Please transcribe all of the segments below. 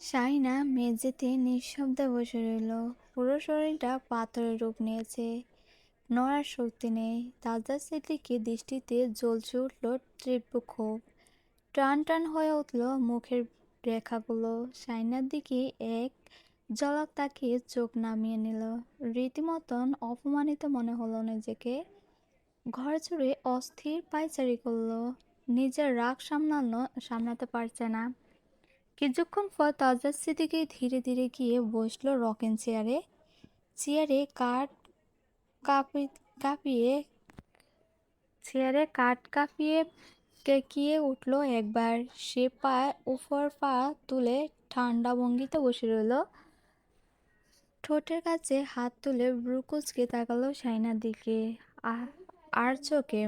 শাহিনা মেঝেতে নিঃশব্দে বসে রইল। পুরো শরীরটা পাথরের রূপ নিয়েছে। নড়ার শক্তি নেই। তাজা স্মৃতিকে দৃষ্টিতে জ্বলছে উঠল তীব্র ক্ষোভ। টান টান হয়ে উঠল মুখের রেখাগুলো। শাহিনার দিকে এক ঝলক তাকিয়ে চোখ নামিয়ে নিল। রীতিমতন অপমানিত মনে হলো নিজেকে। ঘর জুড়ে অস্থির পায়চারি করলো। নিজের রাগ সামলাতে পারছে না। কিছুক্ষণ পর তাজা স্মৃতিকে ধীরে ধীরে গিয়ে বসলো রকিং চেয়ারে। চেয়ারে কাঠ কাঁপি কাঁপিয়ে চেয়ারে কাঠ কাঁপিয়ে কেঁকিয়ে উঠল একবার। সে পা উপর পা তুলে ঠান্ডা ভঙ্গিতে বসে রইল। ঠোঁটের কাছে হাত তুলে ভ্রু কুঁচকে তাকালো শাইনার দিকে। আর চোখে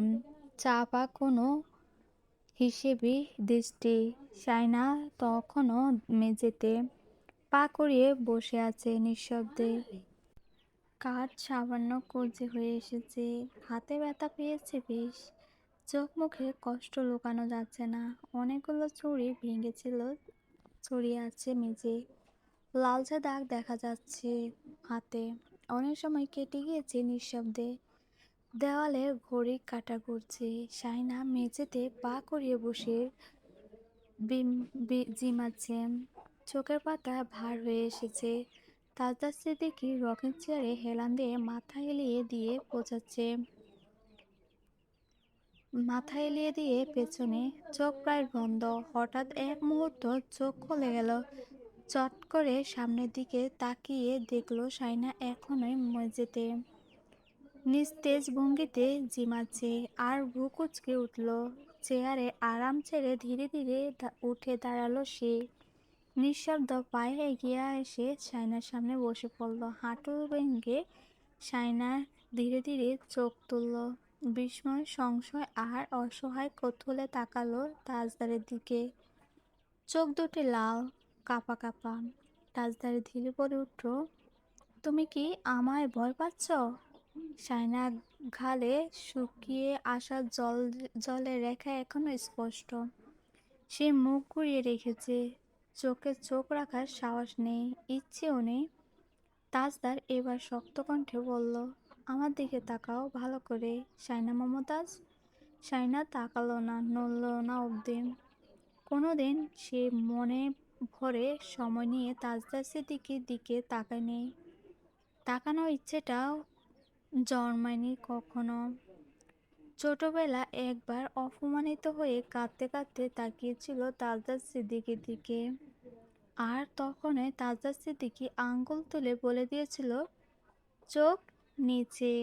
চাপা কোনো হিসেবি দৃষ্টি। শাইনা তখনও মেঝেতে পা করিয়ে বসে আছে নিঃশব্দে। কাঠ সামান্য কচি হয়ে এসেছে। হাতে ব্যথা পেয়েছে বেশ। চোখ মুখে কষ্ট লুকানো যাচ্ছে না। অনেকগুলো চুড়ি ভেঙেছিল, ছড়িয়ে আছে মেঝে। লালচে দাগ দেখা যাচ্ছে হাতে। অনেক সময় কেটে গিয়েছে নিঃশব্দে। দেওয়ালে ঘড়ি কাঁটা ঘুরছে। শাইনা মেঝেতে পা করিয়ে বসে জিমাচ্ছে। চোখের পাতা ভার হয়ে এসেছে। তাজা স্মৃতি রকিং চেয়ারে হেলান দিয়ে মাথা এলিয়ে দিয়ে পেছনে। চোখ প্রায় বন্ধ। হঠাৎ এক মুহূর্ত চোখ খুলে গেল। চট করে সামনের দিকে তাকিয়ে দেখলো শাইনা এখনোই মেঝেতে নিস্তেজ ভঙ্গিতে জিমাচ্ছে। আর ভ্রু কুঁচকে উঠল। চেয়ারে আরাম ছেড়ে ধীরে ধীরে উঠে দাঁড়ালো সে। নিঃশব্দ পায়ে এগিয়ে এসে শাইনার সামনে বসে পড়ল। হাঁটু ভেঙে শাইনা ধীরে ধীরে চোখ তুলল। বিস্ময়, সংশয় আর অসহায় কৌতূহলে তাকালো তাজদারের দিকে। চোখ দুটি লাল, কাঁপা কাঁপা। তাজদার ধীরে বলে উঠল, তুমি কি আমায় ভয় পাচ্ছ? শাইনা গালে শুকিয়ে আসা জলের রেখা এখনো স্পষ্ট। সে মুখ ঘুরিয়ে রেখেছে। চোখে চোখ রাখার সাহস নেই, ইচ্ছেও নেই। তাজদার এবার শক্ত কণ্ঠে বলল, আমার দিকে তাকাও ভালো করে শাইনা মমতাজ। শাইনা তাকালো না, নড়ল না অবধি। কোনোদিন সে মনে ভরে সময় নিয়ে তাজদার সিদ্দিকীর দিকে তাকায়নি। তাকানোর ইচ্ছেটাও জন্মায়নি কখনো। ছোটবেলা একবার অপমানিত হয়ে কাঁদতে কাঁদতে তাকিয়েছিল তাজদার সিদ্দিকীর দিকে। আর তখনই তাজদার সিদ্দিকী আঙ্গুল তুলে বলে দিয়েছিল, চোখ নিচে।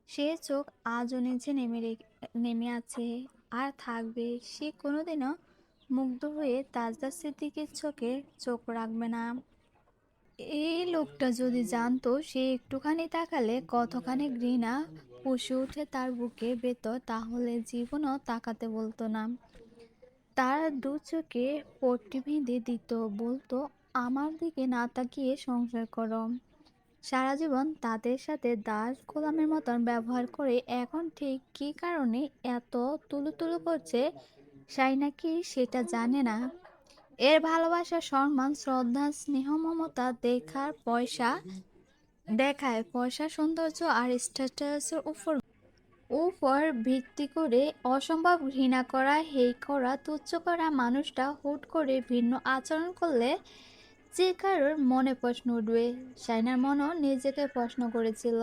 সে চোখ আজও নিচে নেমে আছে, আর থাকবে। সে কোনোদিনও মুগ্ধ হয়ে তাজদার সিদ্দিকীর চোখে চোখ রাখবে না। এই লোকটা যদি জানতো সে একটুখানি তাকালে কতখানি ঘৃণা ফুঁসে ওঠে তার বুকের ভেতর, তাহলে জীবনও তাকাতে বলতো না। তার দু চোখে পট্টি বেঁধে দিত, বলতো, আমার দিকে না তাকিয়ে সংসার করো। সারা জীবন তাদের সাথে দাস গোলামের মতন ব্যবহার করে এখন ঠিক কী কারণে এত তুলুতুলু করছে শাইনা কি সেটা জানে না? এর ভালোবাসা, সম্মান, শ্রদ্ধা, স্নেহ, মমতা দেখায় পয়সা, সৌন্দর্য আর স্ট্যাটাসের উপর ভিত্তি করে অসম্ভব ঘৃণা করা, হেয় করা, তুচ্ছ করা মানুষটা হুট করে ভিন্ন আচরণ করলে যে কারোর মনে প্রশ্ন উঠবে। শাইনার মনও নিজেকে প্রশ্ন করেছিল।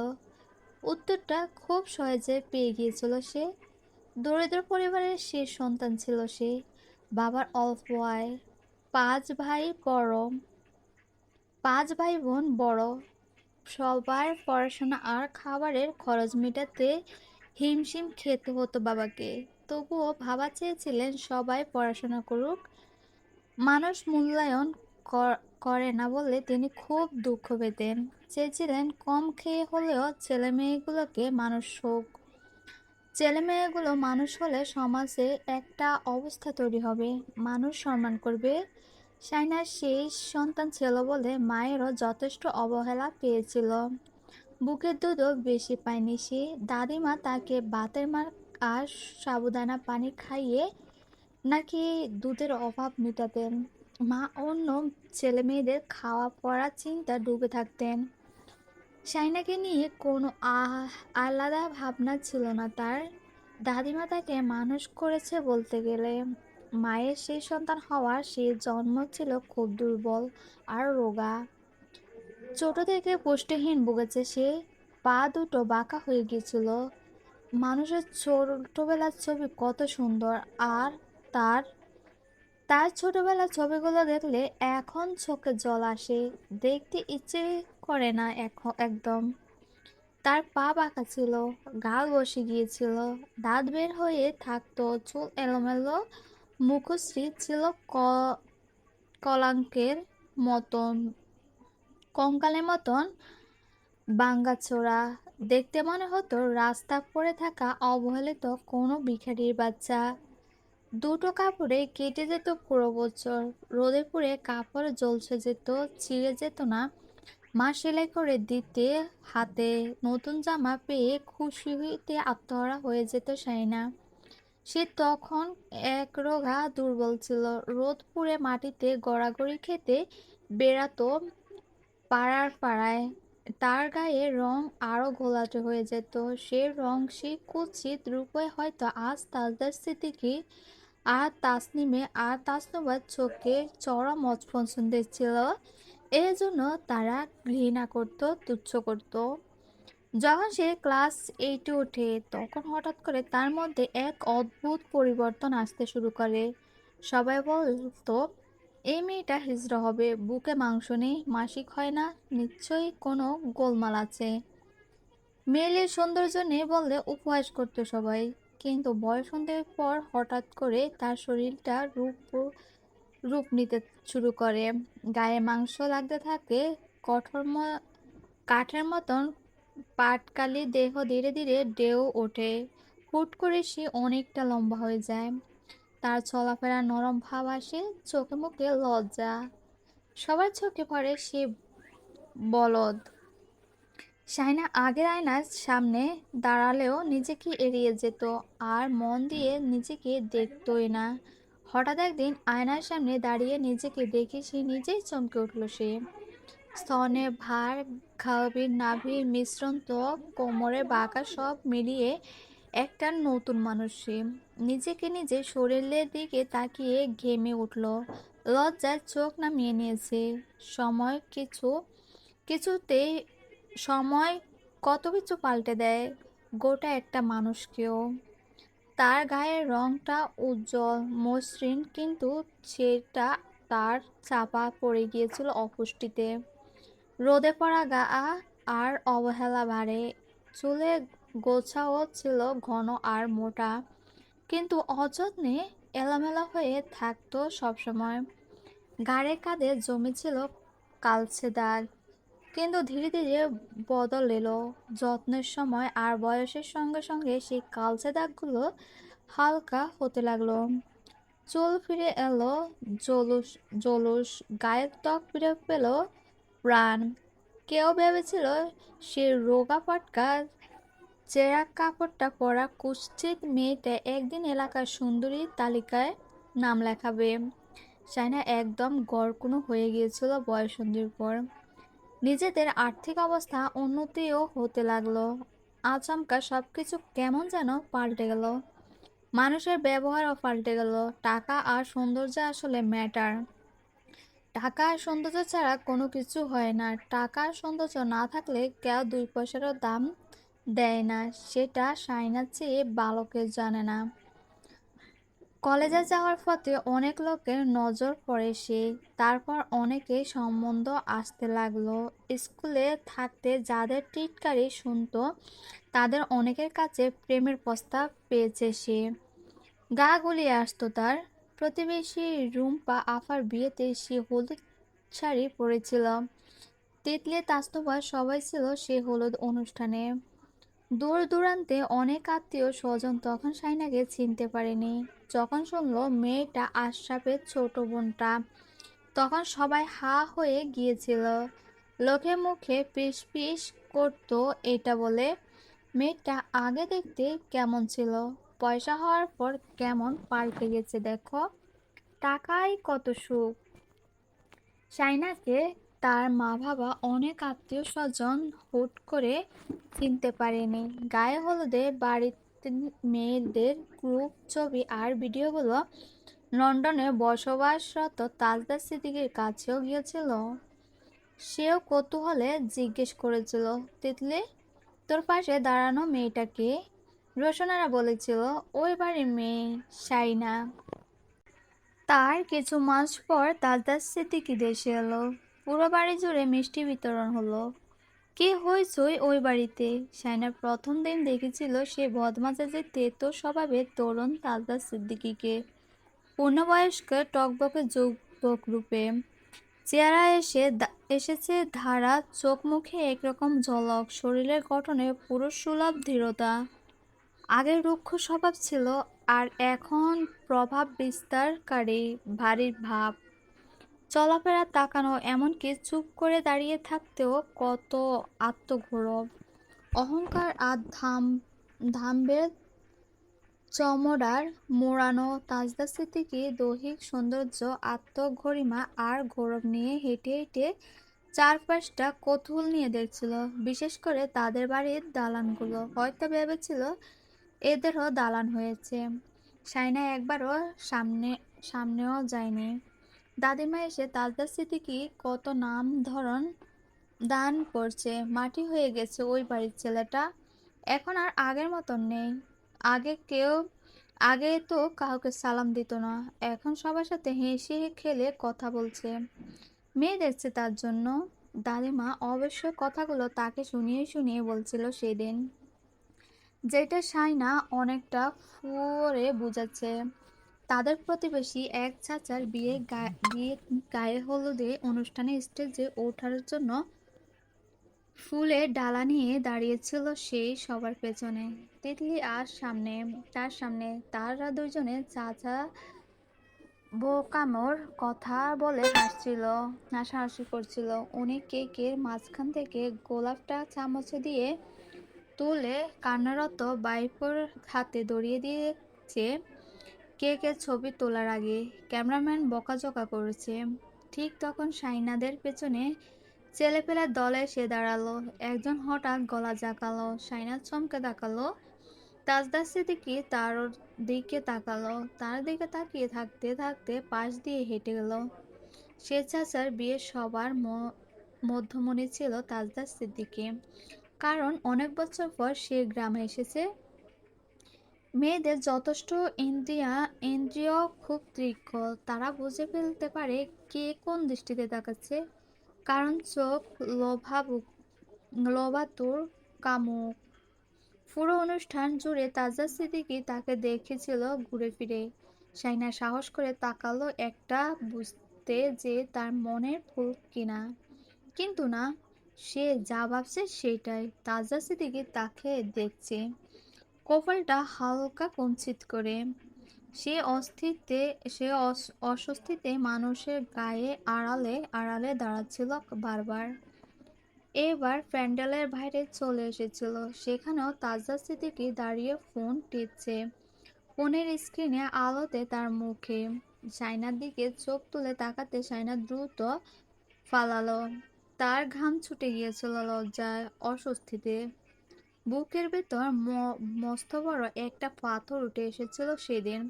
উত্তরটা খুব সহজে পেয়ে গিয়েছিল সে। দরিদ্র পরিবারের শেষ সন্তান ছিল সে। বাবার অল্প আয়। পাঁচ ভাই বড় পাঁচ ভাই বোন বড়। সবার পড়াশোনা আর খাবারের খরচ মেটাতে হিমশিম খেতে হতো বাবাকে। তবুও বাবা চেয়েছিলেন সবাই পড়াশোনা করুক। মানুষ মূল্যায়ন করে না বলে তিনি খুব দুঃখ পেতেন। চেয়েছিলেন কম খেয়ে হলেও ছেলেমেয়েগুলো মানুষ হলে সমাজে একটা অবস্থা তৈরি হবে, মানুষ সম্মান করবে। শাইনার শেষ সন্তান ছিল বলে মায়েরও যথেষ্ট অবহেলা পেয়েছিল। বুকের দুধও বেশি পায়নি সে। দাদিমা তাকে ভাতের মার আর সাবুদানা পানি খাইয়ে নাকি দুধের অভাব মেটাতেন। মা অন্য ছেলে মেয়েদের খাওয়া পড়ার চিন্তা ডুবে থাকতেন। শাইনাকে নিয়ে কোনো আলাদা ভাবনা ছিল না তার। দাদিমা তাকে মানুষ করেছে বলতে গেলে। মায়ের সেই সন্তান হওয়ার সেই জন্ম ছিল খুব দুর্বল আর রোগা। ছোট থেকে পুষ্টিহীন ভুগেছে সে। পা দুটো বাঁকা হয়ে গিয়েছিল। মানুষের ছোটবেলার ছবি কত সুন্দর, আর তার তার ছোটবেলার ছবিগুলো দেখলে এখন চোখে জল আসে। দেখতে ইচ্ছে করে না এখন একদম। তার পা বাঁকা ছিল, গাল বসে গিয়েছিল, দাঁত বের হয়ে থাকতো, চুল এলোমেলো, মুখশ্রী ছিল কলাঙ্কের মতন, কঙ্কালের মতন ভাঙাচোরা। দেখতে মনে হতো রাস্তা পড়ে থাকা অবহেলিত কোনো ভিখারির বাচ্চা। দুটো কাপড়ে কেটে যেত পুরো বছর। রোদে পুড়ে কাপড় ঝলসে যেত, ছিঁড়ে যেত না। মা সেলাই করে দিতে হাতে। নতুন জামা পেয়ে খুশি হইতে আত্মহারা হয়ে যেত শাইনা। সে তখন একরোগা দুর্বল ছিল। রোদ পুড়ে মাটিতে গড়াগড়ি খেতে বেড়াতো পাড়ার পাড়ায়। তার গায়ে রং আরো ঘোলাটে হয়ে যেত। সে রং, সে কুৎসিত রূপে হয়তো আজ তাজদার সিদ্দিকী আর তাসনুবার চোখে চড়া পছন্দের ছিল। এর জন্য তারা ঘৃণা করত, তুচ্ছ করত। যখন সে ক্লাস 8-এ ওঠে তখন হঠাৎ করে তার মধ্যে এক অদ্ভুত পরিবর্তন আসতে শুরু করে। সবাই বলতো এই মেয়েটা হিজড়া হবে, বুকে মাংস নেই, মাসিক হয় না, নিশ্চয়ই কোনো গোলমাল আছে। মেয়েদের সৌন্দর্য নেই বললে উপহাস করতো সবাই। কিন্তু বয়সন্ধির পর হঠাৎ করে তার শরীরটা রূপ নিতে শুরু করে। গায়ে মাংস লাগতে থাকে, কঠোর কাঠের মতন পাটকালি দেহ ধীরে ধীরে ঢেউ ওঠে। হুট করে সে অনেকটা লম্বা হয়ে যায়। তার চলাফেরা নরম ভাব আসে, চোখে মুখে লজ্জা। সবার চোখে পড়ে সে বলদ। শাইনা আগের আয়নার সামনে দাঁড়ালেও নিজেকে এড়িয়ে যেত, আর মন দিয়ে নিজেকে দেখতই না। হঠাৎ একদিন আয়নার সামনে দাঁড়িয়ে নিজেকে দেখে সে নিজেই চমকে উঠল। সে স্তনে ভার, গভীর নাভির মিশ্রণ, তো কোমরে বাঁকা, সব মিলিয়ে একটা নতুন মানুষ সে। নিজেকে নিজে শরীরের দিকে তাকিয়ে ঘেমে উঠল। লজ্জায় চোখ নামিয়ে নিয়েছে। সময় কিছু কিছুতেই সময় কত কিছু পাল্টে দেয় গোটা একটা মানুষকেও। তার গায়ের রংটা উজ্জ্বল মসৃণ, কিন্তু সেটা তার চাপা পড়ে গিয়েছিল অপুষ্টিতে। রোদে পড়া গা আর অবহেলা বাড়ে। চুলের গোছাও ছিল ঘন আর মোটা, কিন্তু অযত্নে এলোমেলো হয়ে থাকতো সবসময়। ঘাড়ের কাঁধে জমেছিল কালচে দাগ, কিন্তু ধীরে ধীরে বদল এলো যত্নের সময়, আর বয়সের সঙ্গে সঙ্গে সেই কালচে দাগগুলো হালকা হতে লাগলো। চুল ফিরে এলো জলুস জলুস, গায়ের ত্বক ফিরে পেল প্রাণ। কেউ ভেবেছিল সে রোগা পটকা চেরা কাপড়টা পরা কুৎসিত মেয়েটা একদিন এলাকার সুন্দরীর তালিকায় নাম লেখাবে। সাইনা একদম গড়কুনো হয়ে গিয়েছিল বয়সন্ধির পর। নিজেদের আর্থিক অবস্থা উন্নতিও হতে লাগলো। আচমকা সবকিছু কেমন যেন পাল্টে গেল। মানুষের ব্যবহারও পাল্টে গেল। টাকা আর সৌন্দর্য আসলে ম্যাটার। টাকা আর সৌন্দর্য ছাড়া কোনো কিছু হয় না। টাকা আর সৌন্দর্য না থাকলে কেউ 2 পয়সারও দাম দেয় না। সেটা সাইনার চেয়ে বালকের জানে না। কলেজে যাওয়ার পথে অনেক লোকের নজর পড়ে সে। তারপর অনেকেই সম্বন্ধ আসতে লাগলো। স্কুলে থাকতে যাদের টিটকারি শুনতো তাদের অনেকের কাছে প্রেমের প্রস্তাব পেয়েছে সে। গা গুলিয়ে আসতো তার। প্রতিবেশী রুম্পা আফার বিয়েতে সে হলুদ শাড়ি পরেছিল। তিতলি, তাস্তফা সবাই ছিল সে হলুদ অনুষ্ঠানে। দূর দূরান্তে অনেক আত্মীয় স্বজন তখন সাইনাকে চিনতে পারেনি। যখন শুনলো মেয়েটা আশরাফের ছোট বোনটা, তখন সবাই হা হয়ে গিয়েছিল। লোকে মুখে পিস পিস করতো এটা বলে, মেয়েটা আগে দেখতে কেমন ছিল, পয়সা হওয়ার পর কেমন পাল্টে গেছে দেখো। টাকাই কত সুখ। শাইনাকে তার মা-বাবা অনেক আত্মীয়-স্বজন হুট করে চিনতে পারেনি। গায়ে হলুদে বাড়িতে মেয়েদের গ্রুপ ছবি আর ভিডিওগুলো লন্ডনে বসবাসরত তাজদার সিদ্দিকীর কাছেও গিয়েছিল। সেও কৌতূহলে জিজ্ঞেস করেছিল, তিতলি, তোর পাশে দাঁড়ানো মেয়েটা কে? রোশনারা বলেছিল, ওই বাড়ির মেয়ে শাইনা। তার কিছু মাস পর তাজদার সিদ্দিকী দেশে এলো। পুরো বাড়ি জুড়ে মিষ্টি বিতরণ হলো। কি হইচই ওই বাড়িতে। শাইনা প্রথম দিন দেখেছিল সে বদমেজাজে তেতো স্বভাবের তরুণ তাজদার সিদ্দিকীকে পূর্ণবয়স্ক টকবকে যুবক রূপে। চেহারা এসেছে ধারা, চোখ মুখে একরকম ঝলক, শরীরের গঠনে পুরুষ সুলভ দৃঢ়তা। আগে রুক্ষ স্বভাব ছিল, আর এখন প্রভাব বিস্তারকারী ভারী ভাব। চলাফেরা, তাকানো, এমনকি চুপ করে দাঁড়িয়ে থাকতেও কত আত্মগৌরব, অহংকার আর ধাম্বের চমড়ার মোড়ানো। তাজদার সিদ্দিকী দৈহিক সৌন্দর্য, আত্মগরিমা আর গৌরব নিয়ে হেঁটে হেঁটে চারপাশটা কৌতূহল নিয়ে দেখছিল। বিশেষ করে তাদের বাড়ির দালানগুলো। হয়তো ভেবেছিল এদেরও দালান হয়েছে। শাইনা একবারও সামনেও যায়নি। দাদিমা এসে তাজদার সিদ্দিকী কত নাম ধরন দান করছে। মাটি হয়ে গেছে ওই বাড়ির ছেলেটা। এখন আর আগের মতন নেই। আগে তো কাউকে সালাম দিত না, এখন সবার সাথে হেসে খেলে কথা বলছে। মেয়ে দেখছে তার জন্য। দাদিমা অবশ্য কথাগুলো তাকে শুনিয়ে শুনিয়ে বলছিল সেদিন, যেটা শাইনা অনেকটা ফুঁড়ে বুঝাচ্ছে। তাদের প্রতিবেশী এক চাচার বিয়ে গায়ে হলুদে অনুষ্ঠানে স্টেজে ওঠার জন্য ফুলের ডালা নিয়ে দাঁড়িয়েছিল সেই সবার পেছনে। তিতলি আর তার সামনে তারা দুজনে চাচা বোকামোর কথা বলে হাসাহাসি করছিল। উনি কেকের মাঝখান থেকে গোলাপটা চামচে দিয়ে তুলে কান্নারত বাইপোর হাতে ধরিয়ে দিয়েছে। কেকের ছবি তোলার আগে ক্যামেরাম্যান বকাঝকা করেছে। ঠিক তখন শাইনাদের পেছনে ছেলেপেলের দলে এসে দাঁড়ালো। একজন হঠাৎ গলা জাঁকালো। শাইনা চমকে তাকালো। তাজদার সিদ্দিকী তার দিকে তাকালো। তার দিকে তাকিয়ে থাকতে থাকতে পাশ দিয়ে হেঁটে গেল। সে চাচার বিয়ের সবার মধ্যমণি ছিল তাজদার সিদ্দিকী। কারণ অনেক বছর পর সে গ্রামে এসেছে। মেয়েদের যথেষ্ট ইন্দ্রিয় খুব তীক্ষ্ণ। তারা বুঝে ফেলতে পারে কে কোন দৃষ্টিতে তাকাচ্ছে। কারণ চোখ লোভাতুর, কামুক। পুরো অনুষ্ঠান জুড়ে তাজদার সিদ্দিকী তাকে দেখেছিল ঘুরে ফিরে। শাইনা সাহস করে তাকালো, একটা বুঝতে যে তার মনের ভুল কিনা। কিন্তু না, সে যা ভাবছে সেটাই। তাজদার সিদ্দিকী তাকে দেখছে, কপালটা হালকা কুঞ্চিত করে। সে অস্বস্তিতে মানুষের গায়ে আড়ালে আড়ালে দাঁড়াচ্ছিল বারবার। এবার প্যান্ডেলের বাইরে চলে এসেছিল। সেখানেও তাজদার সিদ্দিকী দাঁড়িয়ে ফোন টিপছে। ফোনের স্ক্রিনে আলোতে তার মুখে। শাইনার দিকে চোখ তুলে তাকাতে শাইনা দ্রুত ফালালো। তার ঘাম ছুটে গিয়েছিল লজ্জায়, অস্বস্তিতে। বুকের ভেতর মস্ত বড় একটা পাথর উঠে এসেছিল সেদিন।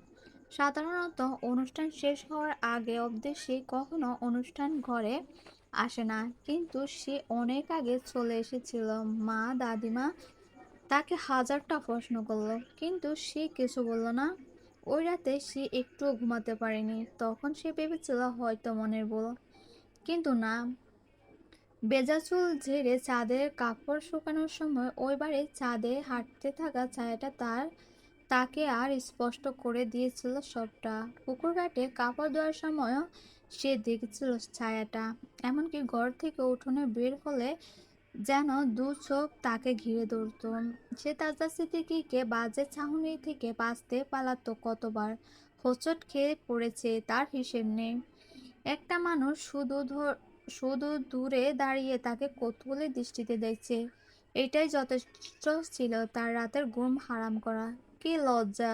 সাধারণত অনুষ্ঠান শেষ হওয়ার আগে অবধি সে কখনো অনুষ্ঠান ঘরে আসে না, কিন্তু সে অনেক আগে চলে এসেছিল। মা, দাদিমা তাকে হাজারটা প্রশ্ন করলো, কিন্তু সে কিছু বলল না। ওই রাতে সে একটুও ঘুমাতে পারেনি। তখন সে ভেবেছিল হয়তো মনের ভুল, কিন্তু না। ভেজা চুল ঝেড়ে চাঁদের কাপড় শুকানোর সময় ওই বাড়ির ছাদে হাঁটতে থাকা ছায়াটা তাকে আর স্পষ্ট করে দিয়েছিল সবটা। পুকুর ঘাটে কাপড় ধোয়ার সময়ও সে দেখেছিল ছায়াটা। এমনকি ঘর থেকে উঠোনে বের হলে যেন দু চোখ তাকে ঘিরে ধরত। সে তাজদার সিদ্দিকীকে বাজে চাহনি থেকে বাঁচতে পালাতো কতবার, হোঁচট খেয়ে পড়েছে তার হিসেব নেই। একটা মানুষ শুধু দূরে দাঁড়িয়ে তাকে কৌতূহলী দৃষ্টিতে দেখছে, এটাই যথেষ্ট ছিল তার রাতের ঘুম হারাম করা। কি লজ্জা,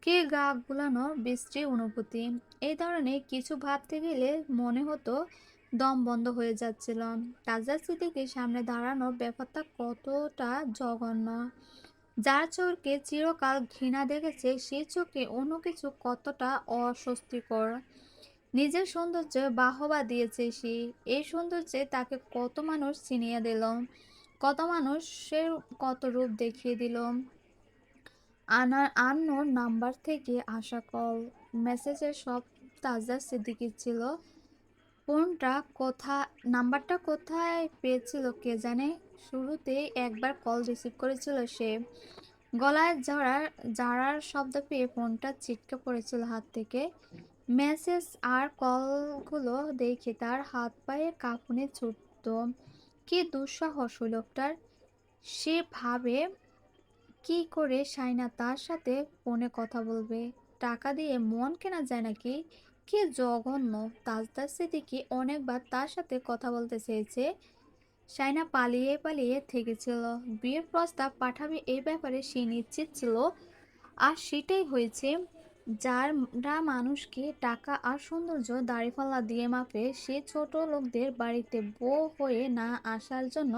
কি গা গুলানো বিশ্রী অনুভূতি। এই ধরনের কিছু ভাবতে গেলে মনে হতো দম বন্ধ হয়ে যাচ্ছিল। তাজা সিদ্দিকীর সামনে দাঁড়ানোর ব্যাপারটা কতটা জঘন্য। যার চোখকে চিরকাল ঘৃণা দেখেছে সে চোখে অন্য কিছু কতটা অস্বস্তিকর। নিজের সৌন্দর্যে বাহবা দিয়েছে সে। এই সৌন্দর্যে তাকে কত মানুষ চিনিয়ে দিল, কত মানুষের কত রূপ দেখিয়ে দিল। আন্নোর নাম্বার থেকে আসা কল, মেসেজের সব তাজা সিদ্দিকীর ছিল। ফোনটা নাম্বারটা কোথায় পেয়েছিল কে জানে। শুরুতেই একবার কল রিসিভ করেছিল সে। গলায় জারার শব্দ পেয়ে ফোনটা ছিটকে পড়েছিল হাত থেকে। মেসেজ আর কলগুলো দেখে তার হাত পায়ে কাঁপুনি ছুটত। কি দুঃসাহস ওই লোকটার। সে ভাবে কি করে সাইনা তার সাথে ফোনে কথা বলবে। টাকা দিয়ে মন কেনা যায় নাকি। কি জঘন্য। তাজদার সিদ্দিকী অনেকবার তার সাথে কথা বলতে চেয়েছে। সাইনা পালিয়ে পালিয়ে থেকেছিল। বিয়ের প্রস্তাব পাঠাবে এই ব্যাপারে সে নিশ্চিত ছিল। আর সেটাই হয়েছে। যারা মানুষকে টাকা আর সৌন্দর্য দাঁড়িপাল্লা দিয়ে মাপে, সে ছোট লোকদের বাড়িতে বউ হয়ে না আসার জন্য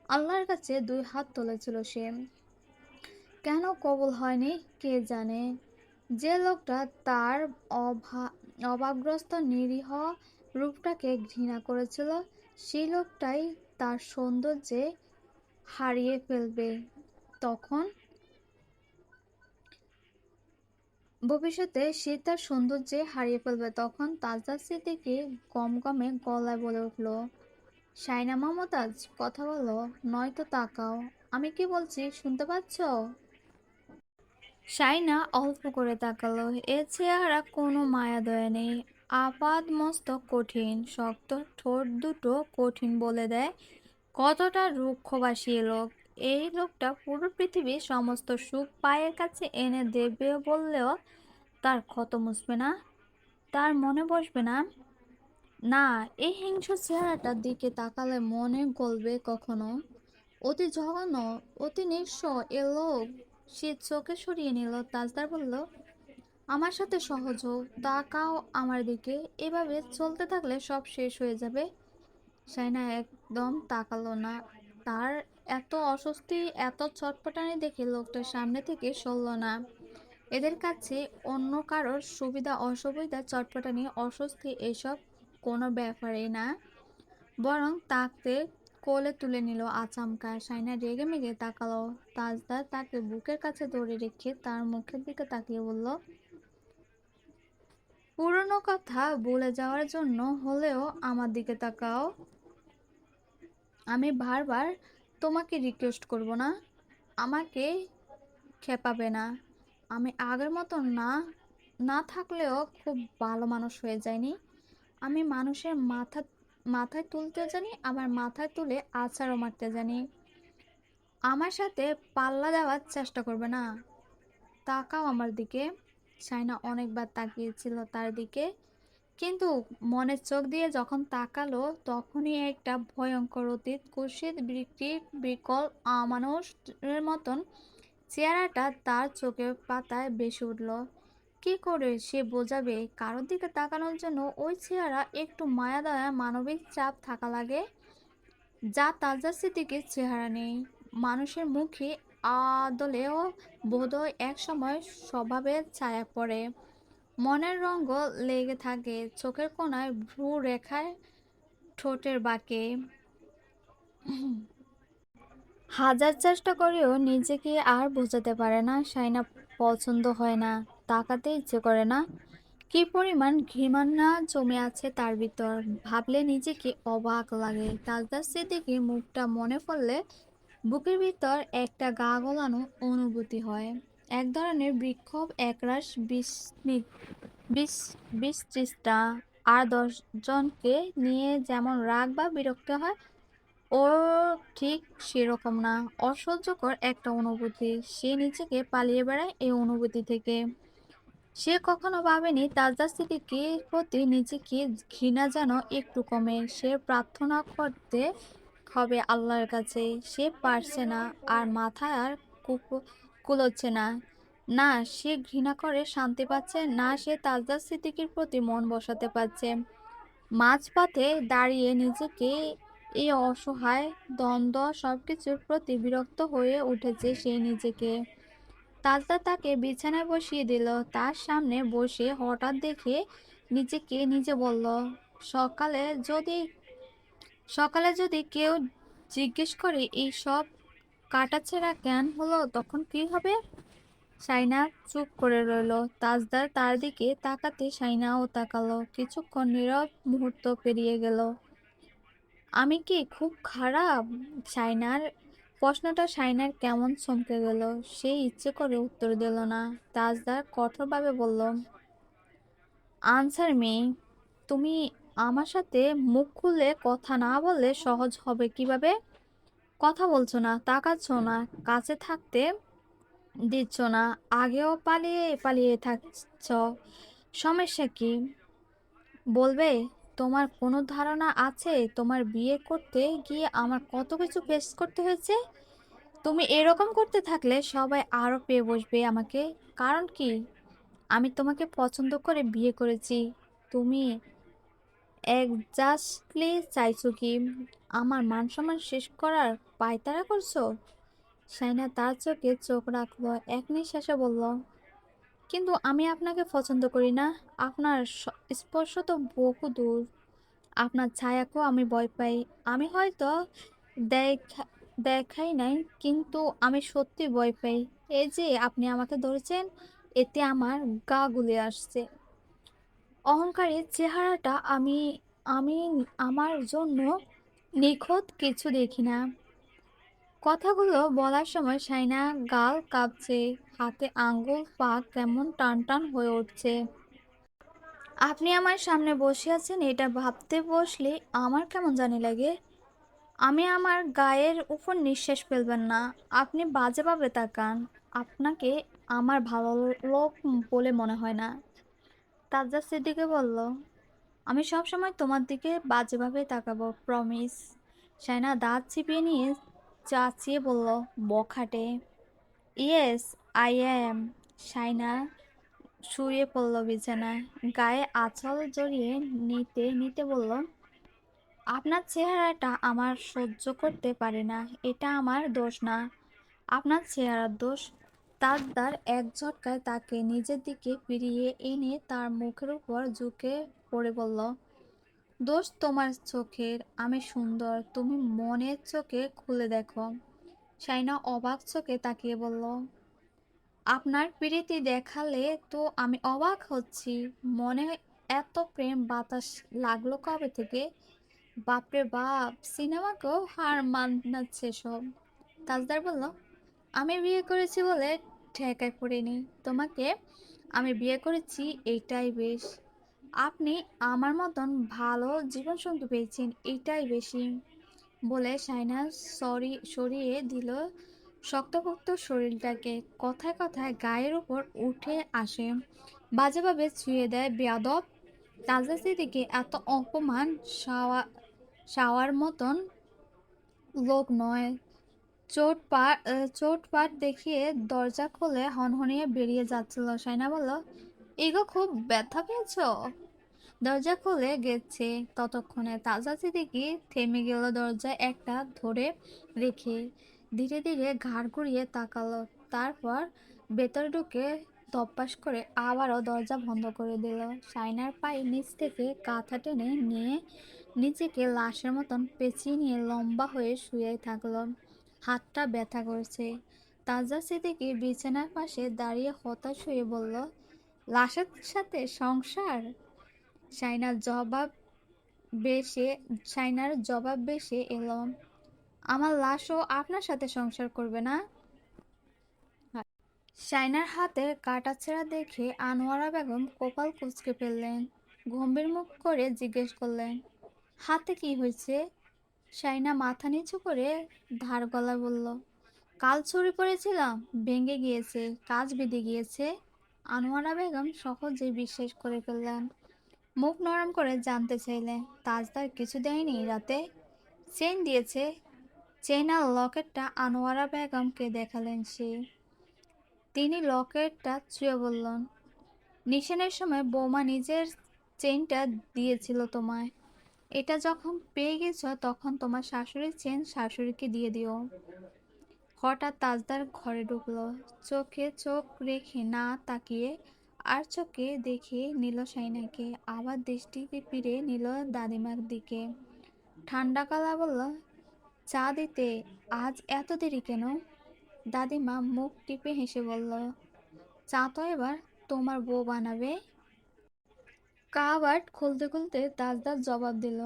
আল্লাহর কাছে দুই হাত তুলেছিল সে। কেন কবুল হয়নি কে জানে। যে লোকটা তার অভাবগ্রস্ত নিরীহ রূপটাকে ঘৃণা করেছিল, সেই লোকটাই তার সৌন্দর্যে হারিয়ে ফেলবে তখন। ভবিষ্যতে সে তার সৌন্দর্যে হারিয়ে ফেলবে তখন। তাজা সিদ্দিকী গমগমে গলায় বলে উঠল, শাইনা মমতাজ, কথা বলো, নয়তো তাকাও। আমি কি বলছি শুনতে পাচ্ছ? শাইনা অল্প করে তাকালো। এ চেহারা কোনো মায়া দয়া নেই। আপাদ মস্তক কঠিন, শক্ত ঠোঁট দুটো কঠিন বলে দেয় কতটা রুক্ষবাসী এ লোক। এই লোকটা পুরো পৃথিবীর সমস্ত সুখ পায়ের কাছে এনে দেবে বললেও তার ক্ষত মুছবে না, তার মনে বসবে না। না, এই হিংস্র চেহারাটার দিকে তাকালে মনে গলবে কখনো। অতি জঘন্য, অতি নিঃস্ব এ লোক। সে চোখে সরিয়ে নিল। তাজদার বলল, আমার সাথে সহজ হোক, তাকাও আমার দিকে। এভাবে চলতে থাকলে সব শেষ হয়ে যাবে। সাইনা একদম তাকালো না। তার এত অস্বস্তি, এত ছটপটানি দেখে লোকটার সামনে থেকে সরল না। এদের কাছে অন্য কারোর সুবিধা অসুবিধা, চটপটানি, অস্বস্তি এসব কোনো ব্যাপারই না। বরং তাকে কোলে তুলে নিল আচমকা। সাইনা রেগে মেগে তাকালো। তাজদার তাকে বুকের কাছে ধরে রেখে তার মুখের দিকে তাকিয়ে বলল, পুরনো কথা ভুলে যাওয়ার জন্য হলেও আমার দিকে তাকাও। আমি বারবার তোমাকে রিকোয়েস্ট করব না, আমাকে খেপাবে না। আমি আগের মতো না না থাকলেও খুব ভালো মানুষ হয়ে যায়নি। আমি মানুষের মাথায় তুলতেও জানি, আবার মাথায় তুলে আছাড়ও মারতে জানি। আমার সাথে পাল্লা দেওয়ার চেষ্টা করবে না। তাকাও আমার দিকে। সাইনা অনেকবার তাকিয়েছিল তার দিকে, কিন্তু মনের চোখ দিয়ে যখন তাকালো তখনই একটা ভয়ঙ্কর অতীত কুৎসিত বিকল অমানুষের মতন চেহারাটা তার চোখের পাতায় ভেসে উঠল। কি করে সে বোঝাবে কারোর দিকে তাকানোর জন্য ওই চেহারা একটু মায়া দয়া মানবিক চাপ থাকা লাগে, যা তাজা সিদ্দিকীর চেহারা নেই। মানুষের মুখে আদলেও বোধহয় এক সময় স্বভাবের ছায়া পড়ে, মনের রঙ লেগে থাকে চোখের কোণায়, ভ্রু রেখায়, ঠোঁটের বাঁকে। হাজার চেষ্টা করেও নিজেকে আর বোঝাতে পারে না সাইনা পছন্দ হয় না, তাকাতে ইচ্ছে করে না। কি পরিমাণ ঘৃণা জমে আছে তার ভিতর, ভাবলে নিজেকে অবাক লাগে। তাজদার সিদ্দিকীর মুখটা মনে পড়লে বুকের ভিতর একটা গা গোলানো অনুভূতি হয়। এক ধরনের বিক্ষোভ, একরাশ বিতৃষ্ণা। আর 10 জনকে নিয়ে যেমন রাগ বা বিরক্ত হয়, ও ঠিক সেরকম না, অসহ্যকর একটা অনুভূতি। সে নিজেকে পালিয়ে বেড়ায় এই অনুভূতি থেকে। সে কখনো ভাবেনি তাজদার সিদ্দিকীর প্রতি নিজেকে ঘৃণা যেন একটু কমে। সে প্রার্থনা করতে হবে আল্লাহর কাছে। সে পারছে না, আর মাথায় আর কুলোচ্ছে না। না সে ঘৃণা করে শান্তি পাচ্ছে, না সে তাজদার সিদ্দিকীর প্রতি মন বসাতে পারছে। মাঝপথে দাঁড়িয়ে নিজেকে এই অসহায় দ্বন্দ্ব সবকিছুর প্রতি বিরক্ত হয়ে উঠেছে সে নিজেকে। তাজদা তাকে বিছানায় বসিয়ে দিল, তার সামনে বসে হঠাৎ দেখে নিজেকে নিজে বলল, সকালে যদি সকালে যদি কেউ জিজ্ঞেস করে এই সব কাটাছেঁড়া কেন হলো তখন কি হবে? শাইনা চুপ করে রইল। তাজদার তার দিকে তাকাতে শাইনাও তাকালো। কিছুক্ষণ নীরব মুহূর্ত পেরিয়ে গেল। আমি কি খুব খারাপ? শাইনার প্রশ্নটা শাইনার কেমন চমকে গেল। সে ইচ্ছে করে উত্তর দিল না। তাজদার কঠোরভাবে বলল, আনসার মি। তুমি আমার সাথে মুখ খুলে কথা না বললে সহজ হবে কিভাবে? কথা বলছো না, তাকাচ্ছ না, কাছে থাকতে দিচ্ছ না, আগেও পালিয়ে পালিয়ে থাকছ। সমস্যা কি বলবে? তোমার কোনো ধারণা আছে তোমার বিয়ে করতে গিয়ে আমার কত কিছু ফেস করতে হয়েছে? তুমি এরকম করতে থাকলে সবাই আরো পেয়ে বসবে আমাকে। কারণ কি? আমি তোমাকে পছন্দ করে বিয়ে করেছি। তুমি এক্স্যাক্টলি চাইছো কি আমার মান সম্মান শেষ করার পায়তারা করছো? সাইনা তার চোখে চোখ রাখলো, এক নিঃশ্বাসে বলল, কিন্তু আমি আপনাকে পছন্দ করি না। আপনার স্পর্শ তো বহু দূর। আপনার ছায়াকেও আমি ভয় পাই। আমি হয়তো দেখা দেখাই নাই, কিন্তু আমি সত্যি ভয় পাই। এই যে আপনি আমাকে ধরেছেন, এতে আমার গা গুলে আসছে। অহংকারের চেহারাটা আমি আমি আমার জন্য নিখুঁত কিছু দেখি না। কথাগুলো বলার সময় সাইনা গাল কাঁপছে, হাতে আঙ্গুল পা কেমন টান টান হয়ে উঠছে। আপনি আমার সামনে বসে আছেন এটা ভাবতে বসলে আমার কেমন জানি লাগে। আমি আমার গায়ের উপর নিঃশ্বাস ফেলবেন না। আপনি বাজেভাবে তাকান। আপনাকে আমার ভালো লোক বলে মনে হয় না। তাজ্জা সিদ্দিকে বলল, আমি সবসময় তোমার দিকে বাজেভাবে তাকাবো, প্রমিস। শাইনা দাঁত চিপিয়ে নিয়ে চাচিয়ে বলল, বখাটে। Yes, I am. শাইনা শুয়ে পড়ল বিছানায়, গায়ে আঁচল জড়িয়ে নিতে নিতে বলল, আপনার চেহারাটা আমার সহ্য করতে পারি না। এটা আমার দোষ না, আপনার চেহারার দোষ। তাজদার এক ঝটকায় তাকে নিজের দিকে ফিরিয়ে এনে তার মুখের উপর ঝুঁকে পড়ে বলল, দোষ তোমার চোখের। আমি সুন্দর, তুমি মনের চোখে খুলে দেখো। শাইনা অবাক চোখে তাকিয়ে বলল, আপনার প্রীতি দেখালে তো আমি অবাক হচ্ছি। মনে এত প্রেম বাতাস লাগলো কবে থেকে? বাপরে বাপ, সিনেমাকেও হার মানাচ্ছে সব। তাজদার বলল, আমি বিয়ে করেছি বলে ঠেকায় পড়িনি। তোমাকে আমি বিয়ে করেছি, এইটাই বেশ। আপনি আমার মতন ভালো জীবনসঙ্গী পেয়েছেন, এইটাই বেশি। বলে শাইনা সরিয়ে দিল শক্তপোক্ত শরীরটাকে। কথায় কথায় গায়ের উপর উঠে আসে, বাজেভাবে ছুঁয়ে দেয় বেয়াদব। তাজা স্মৃতিকে এত অপমান সাওয়ার মতন লোক নয়। চোটপাট দেখিয়ে দরজা খুলে হনহনিয়ে বেরিয়ে যাচ্ছিল। শাইনা বলল, এগো খুব ব্যথা পেয়েছো? দরজা খুলে গেছে ততক্ষণে তাজা সিদ্দিকী থেমে গেল দরজায় একটা ধরে রেখে। ধীরে ধীরে ঘাড় ঘুরিয়ে তাকালো, তারপর ভেতরে ঢুকে ধপাস করে আবারও দরজা বন্ধ করে দিল। শাইনার পায়ে নিচ থেকে কাঁথা টেনে নিয়ে নিজেকে লাশের মতন পেঁচিয়ে নিয়ে লম্বা হয়ে শুয়ে থাকলো। হাতটা ব্যথা করছে। তাজা সিদ্দিকী বিছানার পাশে দাঁড়িয়ে হতাশ হয়ে বলল, লাশের সাথে সংসার? শাইনার জবাব বেশে শাইনার জবাব বেশে এলো, আমার লাশও আপনার সাথে সংসার করবে না? শাইনার হাতে কাটাছেঁড়া দেখে আনোয়ারা বেগম কপাল কুঁচকে ফেললেন। গম্ভীর মুখ করে জিজ্ঞেস করলেন, হাতে কি হয়েছে? শাইনা মাথা নিচু করে ধার গলায় বলল, কাল ছুরি পড়েছিলাম, ভেঙে গিয়েছে, কাজ বেঁধে গিয়েছে। আনোয়ারা বেগম সহজেই বিশ্বাস করে ফেললেন। মুখ নরম করে জানতে চাইলেন, তাজদার কিছু দেয়নি রাতে? চেইন দিয়েছে। চেইন আর লকেটটা আনোয়ারা বেগমকে দেখালেন সে। তিনি লকেটটা ছুঁয়ে বললেন, নিশানের সময় বৌমা নিজের চেইনটা দিয়েছিল তোমায়। এটা যখন পেয়ে গেছো তখন তোমার শাশুড়ির চেন শাশুড়িকে দিয়ে দিও। হঠাৎ তাজদার ঘরে ঢুকলো, চোখে চোখ রেখে না তাকিয়ে আর চোখে দেখে নিল সাইনাকে, আবার দৃষ্টি ফিরে নিল দাদিমার দিকে। ঠান্ডা গলা বলল, চা দিতে আজ এত দেরি কেন? দাদিমা মুখ টিপে হেসে বলল, চা তো এবার তোমার বউ বানাবে। কাবার্ড খুলতে খুলতে তাজদার জবাব দিল,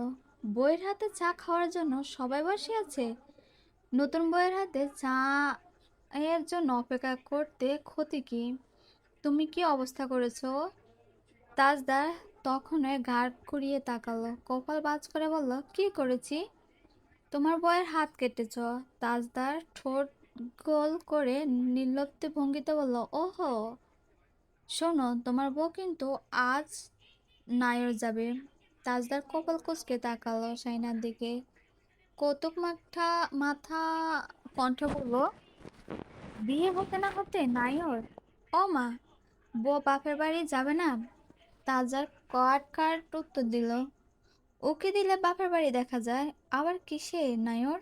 বইয়ের হাতে চা খাওয়ার জন্য সবাই বসে আছে, নতুন বইয়ের হাতে চা এর জন্য অপেক্ষা করতে ক্ষতি কি? তুমি কি অবস্থা করেছো? তাজদার তখনই ঘাড় ঘুরিয়ে তাকালো, কপাল ভাঁজ করে বলল, কি করেছি? তোমার বউয়ের হাত কেটেছ। তাজদার ঠোঁট গোল করে নির্লিপ্ত ভঙ্গিতে বলল, ওহো, শোনো, তোমার বউ কিন্তু আজ নায়র যাবে। তাজদার কপাল কুঁচকে তাকালো সাইনার দিকে, কৌতুক মাথা মাথা কণ্ঠে বলল, বিয়ে হতে না হতে নায়র? ও মা, বউ বাপের বাড়ি যাবে না? তাজার কাট কাট উত্তর দিল, ওকে দিলে বাপের বাড়ি দেখা যায়, আবার কিসে নায়র?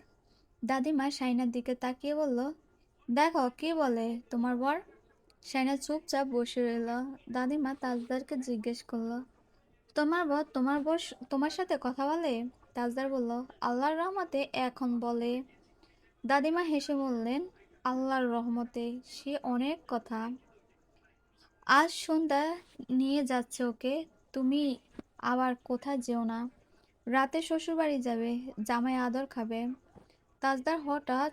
দাদিমা সাইনার দিকে তাকিয়ে বলল, দেখো কি বলে তোমার বর। সাইনা চুপচাপ বসে রইল। দাদিমা তাজদারকে জিজ্ঞেস করলো, তোমার বর তোমার সাথে কথা বলে? তাজদার বলল, আল্লাহর রহমতে এখন বলে। দাদিমা হেসে বললেন, আল্লাহর রহমতে সে অনেক কথা। আজ সন্ধ্যা নিয়ে যাচ্ছে ওকে, তুমি আবার কোথায় যেও না, রাতে শ্বশুরবাড়ি যাবে, জামাই আদর খাবে। তাজদার হঠাৎ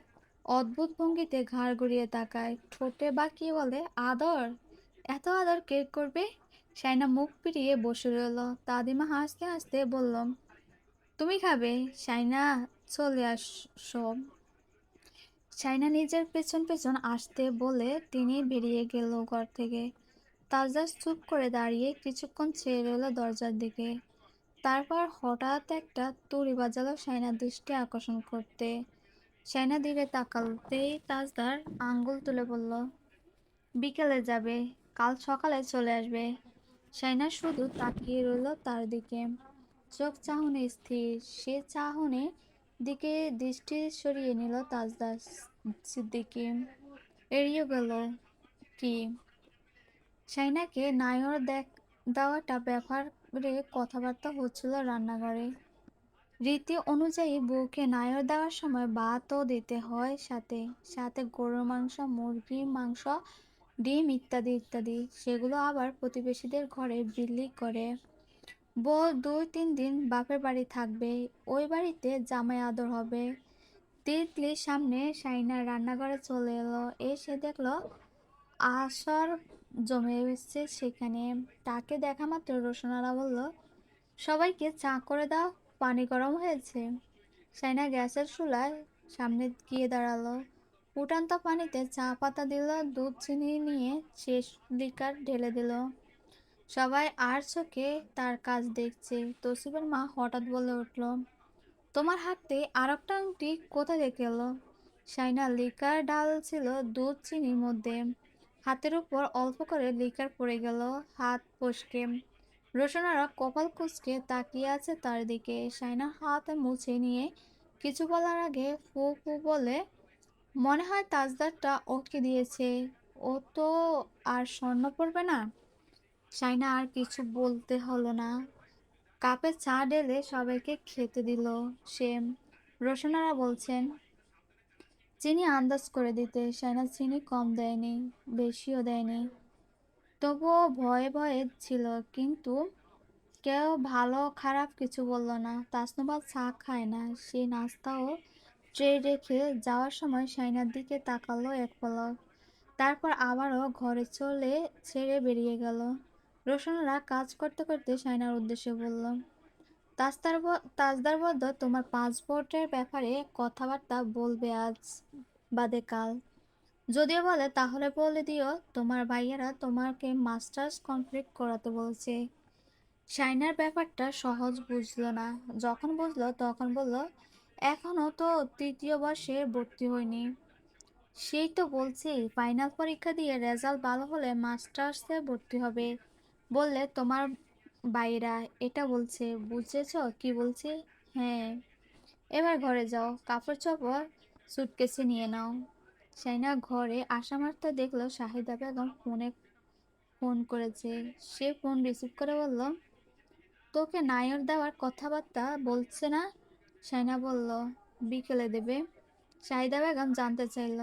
অদ্ভুত ভঙ্গিতে ঘাড় ঘুরিয়ে তাকায়, ঠোঁটে বাঁকিয়ে বলে, আদর? এত আদর কে করবে? সাইনা মুখ ফিরিয়ে বসে রইল। দাদিমা হাসতে হাসতে বলল, তুমি খাবে? সাইনা, চলে আসো। সাইনা নিজের পেছন পেছন আসতে বলে তিনি বেরিয়ে গেল ঘর থেকে। তাজদার চুপ করে দাঁড়িয়ে কিছুক্ষণ চেয়ে রইল দরজার দিকে। তারপর হঠাৎ একটা তুড়ি বাজালো সাইনার দৃষ্টি আকর্ষণ করতে। সাইনা দিকে তাকাতেই তাজদার আঙ্গুল তুলে বলল, বিকেলে যাবে, কাল সকালে চলে আসবে। সাইনা শুধু তাকিয়ে রইল তার দিকে, চোখ চাহনে স্থির। সে চাহনে দিকে দৃষ্টি সরিয়ে নিল তাজদার সিদ্দিকী। এড়িয়ে গেল কি? সাইনাকে নায়র দেওয়াটা ব্যাপারে কথাবার্তা হচ্ছিল রান্নাঘরে। রীতি অনুযায়ী বউকে নায়র দেওয়ার সময় ভাতও দিতে হয়, সাথে সাথে গরুর মাংস, মুরগির মাংস, ডিম ইত্যাদি ইত্যাদি। সেগুলো আবার প্রতিবেশীদের ঘরে বিলি করে। বউ 2-3 দিন বাপের বাড়ি থাকবে, ওই বাড়িতে জামাই আদর হবে। তিতলির সামনে সাইনা রান্নাঘরে চলে এলো, এসে দেখলো আসর জমে এসেছে সেখানে। তাকে দেখা মাত্র রোশনারা বলল, সবাইকে চা করে দাও, পানি গরম হয়েছে। সাইনা গ্যাসের চুলায় সামনে গিয়ে দাঁড়ালো, ফুটান্ত পানিতে চা পাতা দিল, দুধ চিনি নিয়ে শেষ লিকার ঢেলে দিল। সবাই আর চোখে তার কাজ দেখছে। তসিবের মা হঠাৎ বলে উঠল, তোমার হাতে আর একটা আংটি কোথায় রেখে এলো? সাইনা লিকার ঢালছিল দুধ চিনির মধ্যে, হাতের উপর অল্প করে লিকার পড়ে গেল, হাত ফসকে। রোশনারা কপাল কুঁচকে তাকিয়ে আছে তার দিকে। সাইনা হাতে মুছে নিয়ে কিছু বলার আগে ফু ফু বলে, মনে হয় তাজদারটা ওকে দিয়েছে, ও তো আর স্বর্ণ পড়বে না। সাইনা আর কিছু বলতে হলো না, কাপে চা ঢেলে সবাইকে খেতে দিল সে। রোশনারা বলছেন, চিনি আন্দাজ করে দিতে। সাইনা চিনি কম দেয়নি, বেশিও দেয়নি, তবুও ভয়ে ভয়ে ছিল, কিন্তু কেউ ভালো খারাপ কিছু বলল না। তাসনুবাদ চা খায় না, সে নাস্তাও ট্রে রেখে যাওয়ার সময় সাইনার দিকে তাকালো এক পলক, তারপর আবারও ঘরে ছেড়ে বেরিয়ে গেল। রোশনরা কাজ করতে করতে সাইনার উদ্দেশ্যে বলল, তাজদার বলল, তোমার পাসপোর্টের ব্যাপারে কথাবার্তা বলবে আজ বাদে কাল। যদিও বলে তাহলে বলে দিও তোমার ভাইয়েরা তোমাকে মাস্টার্স কমপ্লিট করাতে বলছে। সাইনার ব্যাপারটা সহজ বুঝল না, যখন বুঝলো তখন বলল, এখনো তো 3য় বর্ষে ভর্তি হয়নি। সেই তো বলছি, ফাইনাল পরীক্ষা দিয়ে রেজাল্ট ভালো হলে মাস্টার্সে ভর্তি হবে। বললে তোমার বাইরা এটা বলছে, বুঝেছ কি বলছে? হ্যাঁ, এবার ঘরে যাও, কাপড় চোপড় সুটকেসে নিয়ে নাও। সাইনা ঘরে আসা মাত্র দেখলো শাহিদা বেগম ফোন করেছে। সে ফোন রিসিভ করে বলল, তোকে নায়র দেওয়ার কথাবার্তা বলছে না? সাইনা বলল, বিকেলে দেবে। শাহিদা বেগম জানতে চাইল,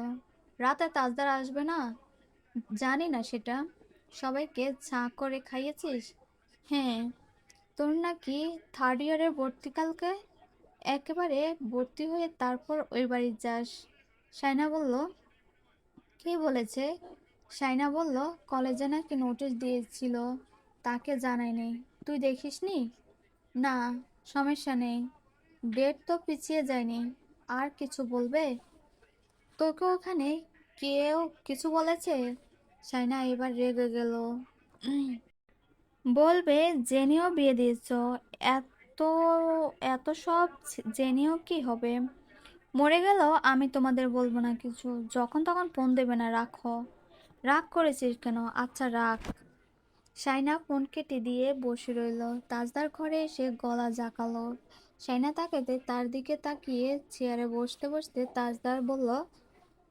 রাতে তাজদার আসবে না? জানি না সেটা। সবাইকে চা করে খাইয়েছিস? হ্যাঁ। তোর নাকি থার্ড ইয়ারের ভর্তি কালকে? একেবারে ভর্তি হয়ে তারপর ওই বাড়ি যাস। সাইনা বলল, কে বলেছে? সাইনা বলল, কলেজে নাকি নোটিশ দিয়েছিল, তাকে জানায়নি। তুই দেখিসনি? না, সমস্যা নেই, ডেট তো পিছিয়ে যায়নি। আর কিছু বলবে? তোকে ওখানে কেউ কিছু বলেছে? সাইনা এবার রেগে গেল। বলবে জেনেও বিয়ে দিয়েছ। এত এত সব জেনেও কি হবে? মরে গেল আমি তোমাদের বলবো না কিছু। যখন তখন ফোন দেবে না, রাখো। রাগ করেছিস কেন? আচ্ছা রাখ। সাইনা ফোন কেটে দিয়ে বসে রইল। তাজদার ঘরে এসে গলা জাকালো। সাইনা তার দিকে তাকিয়ে চেয়ারে বসতে বসতে তাজদার বলল,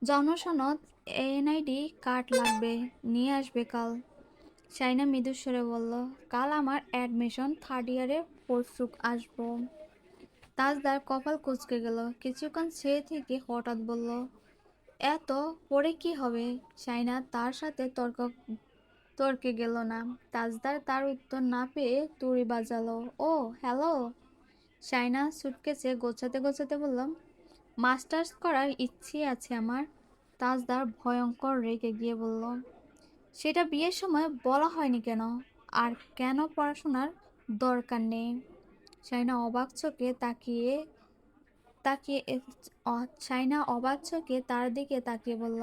জনসনদ, এনআইডি কার্ড লাগবে, নিয়ে আসবে কাল। সাইনা মৃদুস্বরে বলল, কাল আমার অ্যাডমিশন, থার্ড ইয়ারে পরশু আসবো। তাজদার কপাল কুঁচকে গেল। কিছুক্ষণ সে থেকে হঠাৎ বলল, এত পরে কি হবে? সাইনা তার সাথে তর্কে গেল না। তাজদার তার উত্তর না পেয়ে তুড়ি বাজালো। ও হ্যালো। সাইনা সুটকেসে গোছাতে গোছাতে বললাম, মাস্টার্স করার ইচ্ছে আছে আমার। তাজদার ভয়ঙ্কর রেগে গিয়ে বলল, সেটা বিয়ের সময় বলা হয়নি কেন? আর কেন পড়াশোনার দরকার নেই? সাইনা অবাক চোখে তাকিয়ে তাকিয়ে সাইনা অবাক চোখে তার দিকে তাকিয়ে বলল,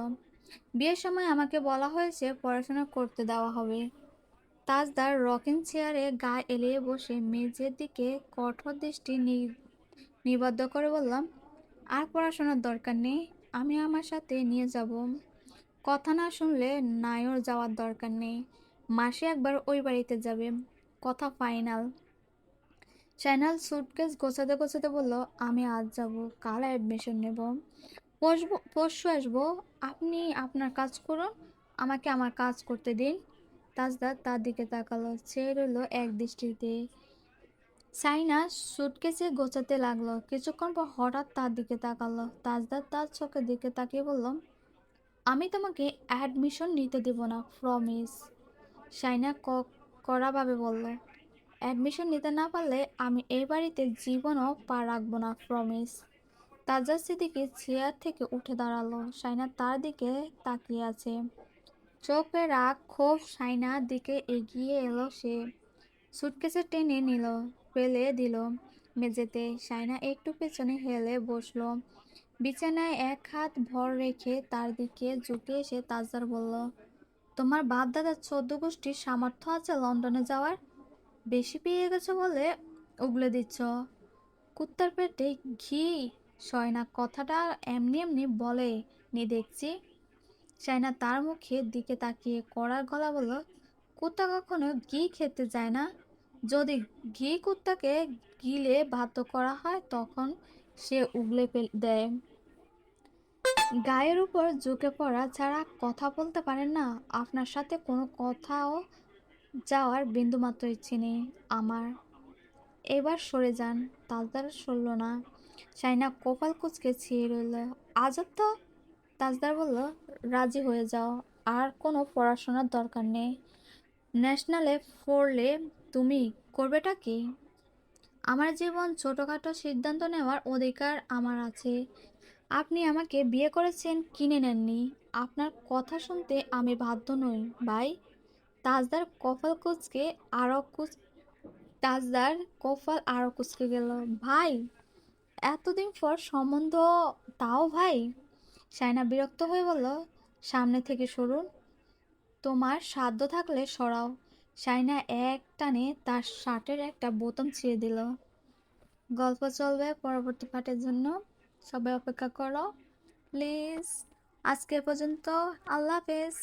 বিয়ের সময় আমাকে বলা হয়েছে পড়াশোনা করতে দেওয়া হবে। তাজদার রকিং চেয়ারে গা এলিয়ে বসে মেঝের দিকে কঠোর দৃষ্টি নিবদ্ধ করে বললাম, আর পড়াশোনার দরকার নেই, আমি আমার সাথে নিয়ে যাব। কথা না শুনলে নায়র যাওয়ার দরকার নেই, মাসে একবার ওই বাড়িতে যাবে, কথা ফাইনাল। চ্যানেল সুটকেস গোছাতে গোছাতে বলল, আমি আজ যাব, কাল অ্যাডমিশন নেব, পরশু আসবো। আপনি আপনার কাজ করুন, আমাকে আমার কাজ করতে দিন। তাজদার তার দিকে তাকালো, চেয়ে রইল এক দৃষ্টিতে। সাইনা সুটকেসে গোছাতে লাগলো। কিছুক্ষণ পর হঠাৎ তার দিকে তাকালো। তাজদার তার চোখের দিকে তাকিয়ে বলল, আমি তোমাকে অ্যাডমিশন নিতে দেব না, প্রমিস। সাইনা কড়াভাবে বলল, অ্যাডমিশন নিতে না পারলে আমি এই বাড়িতে জীবনও পা রাখবো না, প্রমিস। তাজদার সিদ্দিকী চেয়ার থেকে উঠে দাঁড়ালো। সাইনা তার দিকে তাকিয়ে আছে, চোখে রাগ ক্ষোভ। সাইনার দিকে এগিয়ে এলো সে, সুটকেসে টেনে নিল, ফেলে দিল মেঝেতে। সাইনা একটু পেছনে হেলে বসলো। বিছানায় এক হাত ভর রেখে তার দিকে ঝুঁকে এসে তাজদার বলল, তোমার বাপ দাদার 14 গোষ্ঠীর সামর্থ্য আছে লন্ডনে যাওয়ার? বেশি পেয়ে গেছো বলে উগলে দিচ্ছ। কুত্তার পেটে ঘি সয় না কথাটা এমনি এমনি বলে নি দেখছি। সাইনা তার মুখের দিকে তাকিয়ে কড়া গলা বলল, কুত্তা কখনো ঘি খেতে যায় না। যদি ঘি কুত্তাকে গিলে ভাত করা হয় তখন সে উগলে দেয়। গায়ের উপর ঝুঁকে পড়া ছাড়া কথা বলতে পারেন না? আপনার সাথে কোনো কথাও যাওয়ার বিন্দুমাত্র ইচ্ছে নেই আমার। এবার সরে যান। তাজদার সরল না। সাইনা কপাল কুঁচকে ছিঁড়ে রইল। আজব তো। তাজদার বলল, রাজি হয়ে যাও, আর কোনো পড়াশোনার দরকার নেই। ন্যাশনালে পড়লে তুমি করবেটা কি? আমার জীবন ছোটখাটো সিদ্ধান্ত নেওয়ার অধিকার আমার আছে। আপনি আমাকে বিয়ে করেছেন, কিনে নেননি। আপনার কথা শুনতে আমি বাধ্য নই ভাই। তাজদার কপাল কুঁচকে আরো তাজদার কপাল আরো কুঁচকে গেল। ভাই, এতদিন পর সম্বন্ধ, তাও ভাই? সাইনা বিরক্ত হয়ে বলল, সামনে থেকে সরুন, তোমার সাধ্য থাকলে সরাও। সাইনা এক টানে তার শার্টের একটা বোতাম ছিঁড়ে দিল। গল্প চলবে পরবর্তী পার্টের জন্য, সবাই অপেক্ষা করো প্লিজ। আজকে পর্যন্ত, আল্লাহ হাফেজ।